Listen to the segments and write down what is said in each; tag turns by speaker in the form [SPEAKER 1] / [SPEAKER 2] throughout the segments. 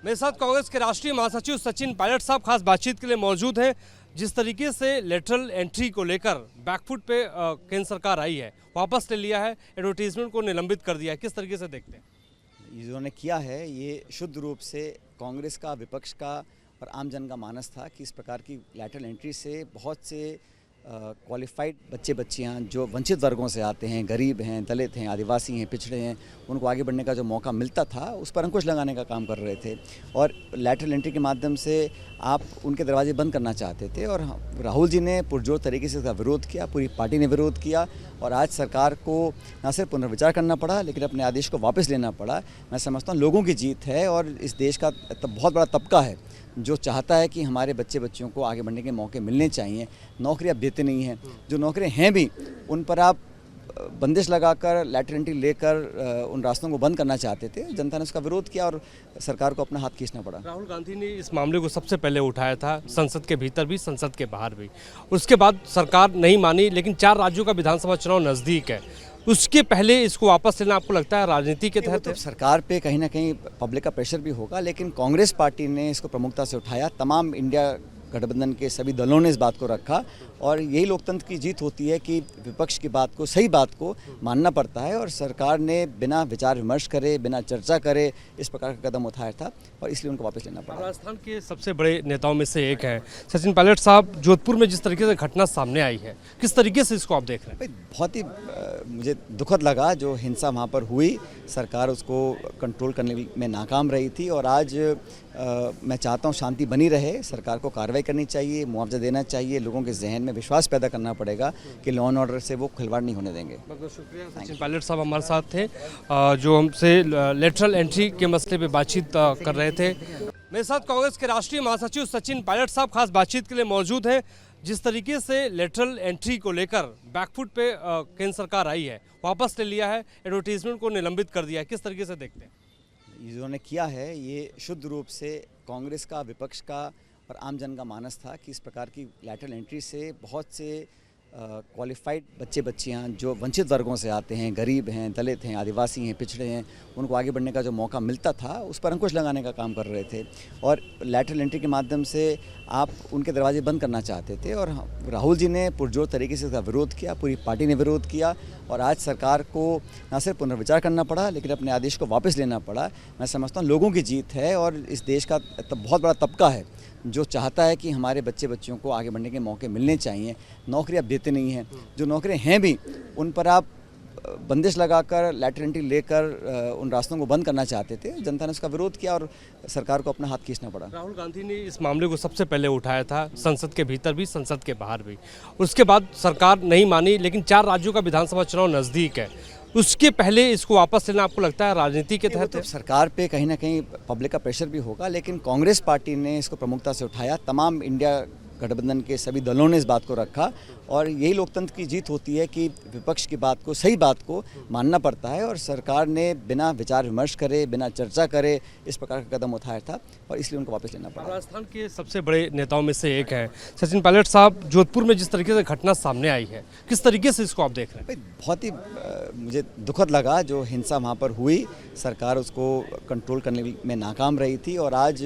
[SPEAKER 1] मेरे साथ कांग्रेस के राष्ट्रीय महासचिव सचिन पायलट साहब खास बातचीत के लिए मौजूद हैं। जिस तरीके से लेटरल एंट्री को लेकर बैकफुट पे केंद्र सरकार आई है, वापस ले लिया है, एडवर्टीजमेंट को निलंबित कर दिया है, किस तरीके से देखते हैं?
[SPEAKER 2] इन्होंने किया है ये शुद्ध रूप से कांग्रेस का, विपक्ष का और आम जन का मानस था कि इस प्रकार की लैटरल एंट्री से बहुत से क्वालिफाइड बच्चे बच्चियाँ जो वंचित वर्गों से आते हैं, गरीब हैं, दलित हैं, आदिवासी हैं, पिछड़े हैं, उनको आगे बढ़ने का जो मौका मिलता था उस पर अंकुश लगाने का काम कर रहे थे। और लैटरल एंट्री के माध्यम से आप उनके दरवाजे बंद करना चाहते थे और राहुल जी ने पुरजोर तरीके से इसका विरोध किया, पूरी पार्टी ने विरोध किया और आज सरकार को न सिर्फ पुनर्विचार करना पड़ा लेकिन अपने आदेश को वापस लेना पड़ा। मैं समझता हूँ लोगों की जीत है और इस देश का बहुत बड़ा तबका है जो चाहता है कि हमारे बच्चे बच्चियों को आगे बढ़ने के मौके मिलने चाहिए। नौकरी आप देते नहीं हैं, जो नौकरियां हैं भी उन पर आप बंदिश लगाकर लैटरल एंट्री लेकर उन रास्तों को बंद करना चाहते थे। जनता ने उसका विरोध किया और सरकार को अपना हाथ खींचना पड़ा।
[SPEAKER 1] राहुल गांधी ने इस मामले को सबसे पहले उठाया था, संसद के भीतर भी, संसद के बाहर भी। उसके बाद सरकार नहीं मानी, लेकिन 4 राज्यों का विधानसभा चुनाव नज़दीक है, उसके पहले इसको वापस लेना आपको लगता है राजनीति के तहत?
[SPEAKER 2] तो सरकार पे कहीं ना कहीं पब्लिक का प्रेशर भी होगा, लेकिन कांग्रेस पार्टी ने इसको प्रमुखता से उठाया। तमाम इंडिया गठबंधन के सभी दलों ने इस बात को रखा और यही लोकतंत्र की जीत होती है कि विपक्ष की बात को, सही बात को मानना पड़ता है। और सरकार ने बिना विचार विमर्श करे, बिना चर्चा करे इस प्रकार का कदम उठाया था और इसलिए उनको वापस लेना पड़ा।
[SPEAKER 1] राजस्थान के सबसे बड़े नेताओं में से एक हैं सचिन पायलट साहब। जोधपुर में जिस तरीके से घटना सामने आई है, किस तरीके से इसको आप देख रहे हैं?
[SPEAKER 2] बहुत ही मुझे दुखद लगा जो हिंसा वहाँ पर हुई। सरकार उसको कंट्रोल करने में नाकाम रही थी और आज मैं चाहता हूँ शांति बनी रहे। सरकार को कार्रवाई करनी चाहिए, मुआवजा देना चाहिए, लोगों के जहन में विश्वास पैदा करना पड़ेगा कि लॉ एंड ऑर्डर से वो खिलवाड़ नहीं होने देंगे।
[SPEAKER 1] बहुत बहुत शुक्रिया। सचिन पायलट साहब हमारे साथ थे, जो हमसे लेटरल एंट्री के मसले पे बातचीत कर रहे थे। मेरे साथ कांग्रेस के राष्ट्रीय महासचिव सचिन पायलट साहब खास बातचीत के लिए मौजूद हैं। जिस तरीके से लेटरल एंट्री को लेकर बैकफुट पे केंद्र सरकार आई है, वापस ले लिया है, एडवर्टीजमेंट को निलंबित कर दिया है, किस तरीके से देखते हैं?
[SPEAKER 2] इन्होंने किया है ये शुद्ध रूप से कांग्रेस का, विपक्ष का और आम जन का मानस था कि इस प्रकार की लैटरल एंट्री से बहुत से क्वालिफाइड बच्चे बच्चियाँ जो वंचित वर्गों से आते हैं, गरीब हैं, दलित हैं, आदिवासी हैं, पिछड़े हैं, उनको आगे बढ़ने का जो मौका मिलता था उस पर अंकुश लगाने का काम कर रहे थे। और लैटरल एंट्री के माध्यम से आप उनके दरवाजे बंद करना चाहते थे और राहुल जी ने पुरजोर तरीके से इसका विरोध किया, पूरी पार्टी ने विरोध किया और आज सरकार को न सिर्फ पुनर्विचार करना पड़ा लेकिन अपने आदेश को वापस लेना पड़ा। मैं समझता हूँ लोगों की जीत है और इस देश का बहुत बड़ा तबका है जो चाहता है कि हमारे बच्चे बच्चियों को आगे बढ़ने के मौके मिलने चाहिए। नौकरी आप देते नहीं हैं, जो नौकरियां हैं भी उन पर आप बंदिश लगाकर लैटरल एंट्री लेकर उन रास्तों को बंद करना चाहते थे। जनता ने उसका विरोध किया और सरकार को अपना हाथ खींचना पड़ा।
[SPEAKER 1] राहुल गांधी ने इस मामले को सबसे पहले उठाया था, संसद के भीतर भी, संसद के बाहर भी। उसके बाद सरकार नहीं मानी, लेकिन 4 राज्यों का विधानसभा चुनाव नज़दीक है, उसके पहले इसको वापस लेना आपको लगता है राजनीति के तहत?
[SPEAKER 2] तो सरकार पे कहीं ना कहीं पब्लिक का प्रेशर भी होगा, लेकिन कांग्रेस पार्टी ने इसको प्रमुखता से उठाया। तमाम इंडिया गठबंधन के सभी दलों ने इस बात को रखा और यही लोकतंत्र की जीत होती है कि विपक्ष की बात को, सही बात को मानना पड़ता है। और सरकार ने बिना विचार विमर्श करे, बिना चर्चा करे इस प्रकार का कदम उठाया था और इसलिए उनको वापस लेना पड़ा।
[SPEAKER 1] राजस्थान के सबसे बड़े नेताओं में से एक हैं सचिन पायलट साहब। जोधपुर में जिस तरीके से घटना सामने आई है, किस तरीके से इसको आप देख रहे हैं?
[SPEAKER 2] बहुत ही मुझे दुखद लगा जो हिंसा वहाँ पर हुई। सरकार उसको कंट्रोल करने में नाकाम रही थी और आज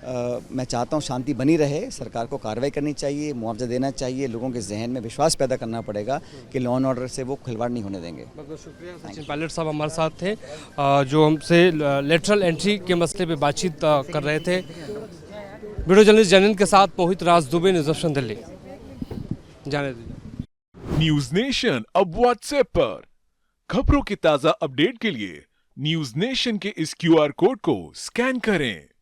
[SPEAKER 2] मैं चाहता हूँ शांति बनी रहे। सरकार को कार्रवाई करनी चाहिए, मुआवजा देना चाहिए, लोगों के जहन में विश्वास पैदा करना पड़ेगा कि लॉ एंड ऑर्डर से वो खिलवाड़ नहीं होने देंगे।
[SPEAKER 1] बहुत बहुत शुक्रिया। सचिन पायलट साहब हमारे साथ थे, जो हमसे लेटरल एंट्री के मसले पे बातचीत कर रहे थे। वीडियो जर्नलिस्ट जैनन के साथ मोहित राज दुबे, न्यूज़ ऑप्शन दिल्ली। जाने दीजिए।
[SPEAKER 3] न्यूज नेशन अब व्हाट्सएप पर खबरों की ताजा अपडेट के लिए न्यूज नेशन के इस QR कोड को स्कैन करें।